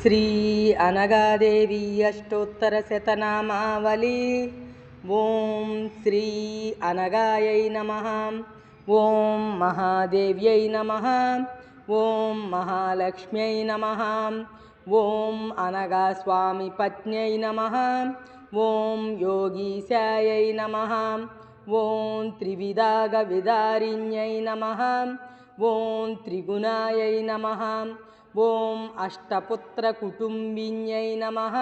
శ్రీ అనగాదేవి అష్టోత్తరశతనామావళి. ఓం శ్రీ అనగాయై నమః. ఓం మహాదేవ్యై నమః. ఓం మహాలక్ష్మ్యై నమః. ఓం అనగాస్వామి పత్న్యై నమః. ఓం యోగీశాయై నమః. ఓం త్రివిధాగ విదారిణ్యై నమః. ఓం త్రిగుణాయై నమః. ఓం అష్టపుత్రకుటుంబిన్యై నమః.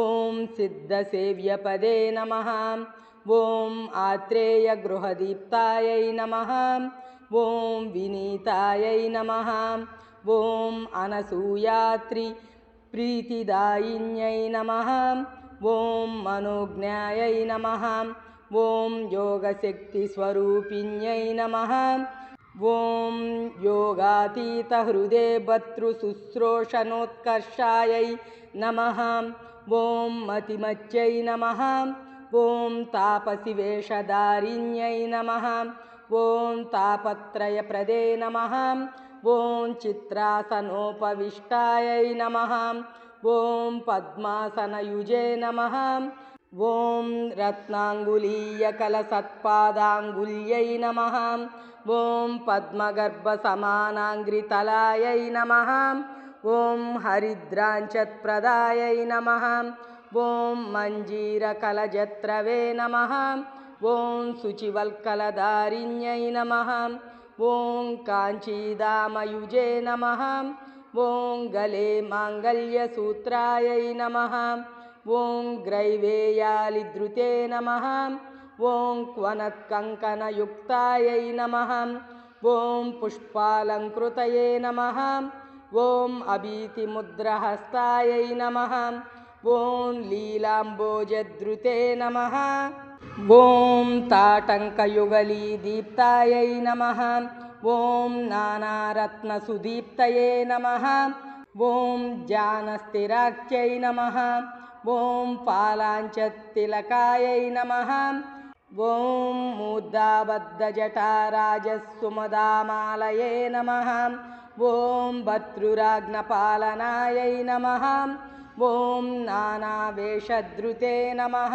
ఓం సిద్ధసేవ్యపదే నమః. ఓం ఆత్రేయగృహదీప్తాయై నమః. ఓం వినీతాయై నమః. ఓం అనసూయాత్రి ప్రీతిదాయిన్యై నమః. ఓం మనోజ్ఞాయై నమః. ఓం యోగశక్తిస్వరూపిణ్యై నమః. ఓం యోగాతీతహృదే భర్తృశుశ్రూషణోత్కర్షాయై నమః. ఓం మతిమత్యై నమః. ఓం తాపసివేషధారిణ్యై నమః. ఓం తాపత్రయప్రదే నమః. ఓం చిత్రాసనోపవిష్టాయై నమః. ఓం పద్మాసనయుజే నమః. ఓం రత్నాంగులీయకలసత్పాదాంగుల్యై నమః. ఓం పద్మగర్భసమానాంగ్రితలాయై నమః. ఓం హరిద్రాంచత్ప్రదాయై నమః. ఓం మంజీరకలజత్రవే నమః. ఓం శుచివల్కలధారిణ్యై నమః. ఓం కాంచీదామయుజే నమః. ఓం గలే మాంగళ్యసూత్రాయై నమః. ఓం గ్రైవేయాలిధృతే నమః. ఓం క్వనత్కంకణయుక్తాయై నమః. ఓం పుష్పాలంకృతయే నమః. ఓం అభీతిముద్రహస్తాయై నమః. ఓం లీలాంబోజధృతే నమః. ఓం తాటంకయుగళీదీప్తాయై నమః. ఓం నానారత్నసుదీప్తయే నమః. ఓం జానస్థిరాఖ్యై నమః. ఓం పాలాంచతిలకాయై నమః. ఓం మూర్ధాబద్ధజటారాజస్సుమదామాలయే నమః. ఓం భర్తృరాజ్ఞపాలనాయై నమః. ఓం నానావేషధృతే నమః.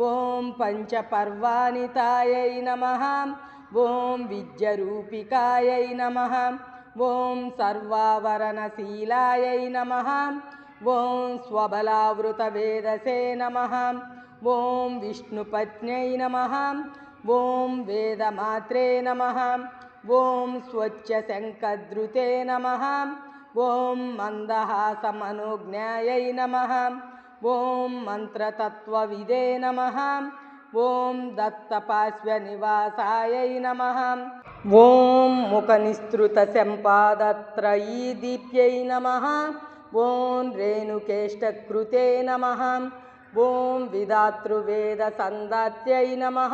ఓం పంచపర్వాణితాయై నమః. ఓం విద్యరూపికాయై నమః. ఓం సర్వావరణశీలాయై నమః. ఓం స్వబలావృతవేదసే నమః. ఓం విష్ణుపత్న్యై నమః. ఓం వేదమాత్రే నమః. ఓం స్వచ్ఛశంఖధృతే నమః. ఓం మందహాసమనోజ్ఞాయై నమః. ఓం మంత్రతత్వవిదే నమః. ఓం దత్తపార్శ్వనివాసాయై నమః. ఓం ముఖనిస్తృతశంపాదత్రయీదీప్యై నమః. ఓం రేణుకేష్టకృతే నమః. ఓం విధాతృవేదసందాత్యై నమః.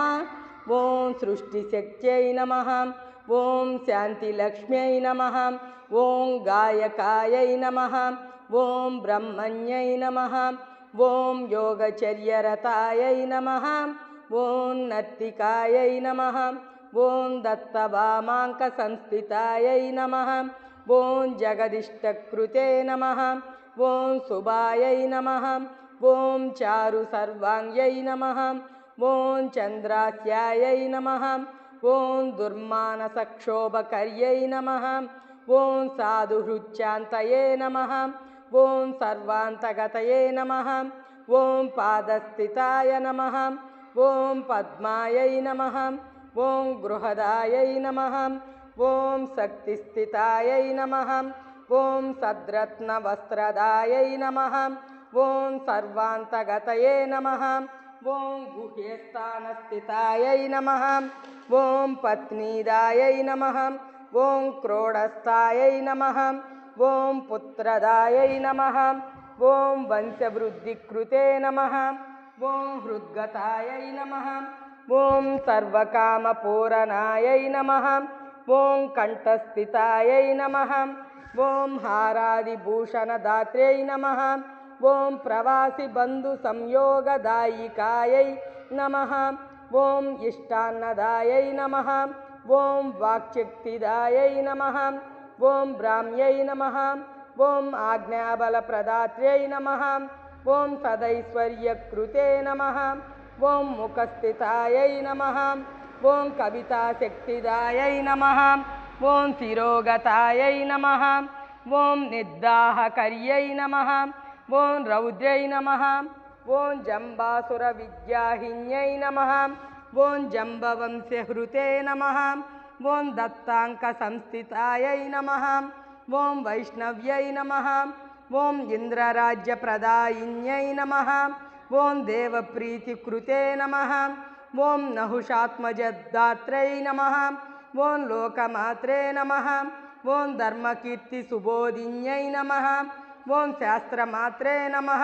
ఓం సృష్టిశక్త్యై నమః. ఓం శాంతిలక్ష్మ్యై నమః. ఓం గాయకాయై నమః. ఓం బ్రహ్మణ్యై నమః. ఓం యోగచర్యరతాయై నమః. ఓం నర్తికాయై నమః. ఓం దత్తవామాంకసంస్థితాయై నమః. ఓం జగదిష్టకృతే నమః. ఓం శుభాయై నమః. ఓం చారు సర్వాంగ్యై నమః. ఓం చంద్రాస్యాయై నమః. ఓం దుర్మానసక్షోభకర్యై నమః. ఓం సాధుహృచ్చాంతయే నమః. ఓం సర్వాంతగతయే నమః. ఓం పాదస్థితాయ నమః. ఓం పద్మాయై నమః. ఓం గృహదాయై నమః. ఓం శక్తిస్థితాయై నమః. ఓం సద్రత్నవస్త్రదాయై నమః. ఓం సర్వాంతగతయే నమః. ఓం గుహ్యస్థానస్థితాయై నమః. ఓం పత్నీదాయై నమః. ఓం క్రోడస్థాయై నమః. ఓం పుత్రదాయై నమః. ఓం వంశవృద్ధికృతే నమః. ఓం హృద్గతాయై నమః. ఓం సర్వకామపూరణాయై నమః. ఓం కంఠస్థితాయై నమః. ఓం హారాదిభూషణదాత్ర్యై నమః. ఓం ప్రవాసి బంధు సంయోగదాయికాయై నమః. ఓం ఇష్టాన్నదాయై నమః. ఓం వాక్శక్తిదాయై నమః. ఓం బ్రాహ్మ్యై నమః. ఓం ఆజ్ఞాబలప్రదాత్ర్యై నమః ఓం సదైశ్వర్యకృతే నమః ఓం ముఖస్థితాయై నమః ఓం కవితాశక్తిదాయై నమః ఓం శిరోగతాయై నమః ఓం నిర్దాహకర్యై నమః ఓం రౌద్ర్యై నమః ఓం జంబాసురవిద్యాహిన్యై నమః ఓం జంబవంశహృతే నమః ఓం దత్తాంకసంస్థితాయై నమః ఓం వైష్ణవ్యై నమః ఓం ఇంద్రరాజ్యప్రదాయిన్యై నమః ఓం దేవప్రీతికృతే నమః ఓం నహుషాత్మజదాత్రై నమః ఓం లోకమాత్రే నమః ఓం ధర్మకీర్తిసుబోధిన్యై నమః ఓం శాస్త్రమాత్రే నమః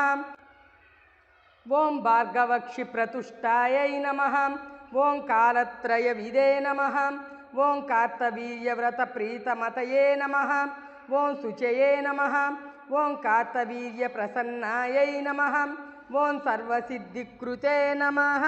ఓం భార్గవక్షిప్రతుష్టాయై నమః ఓం కాలత్రయవిదే నమః ఓం కార్తవీర్యవ్రతప్రీతమతయే నమః ఓం శుచయే నమః ఓం కార్తవీర్యప్రసన్నాయై నమః ఓం సర్వసిద్ధికృతే నమః.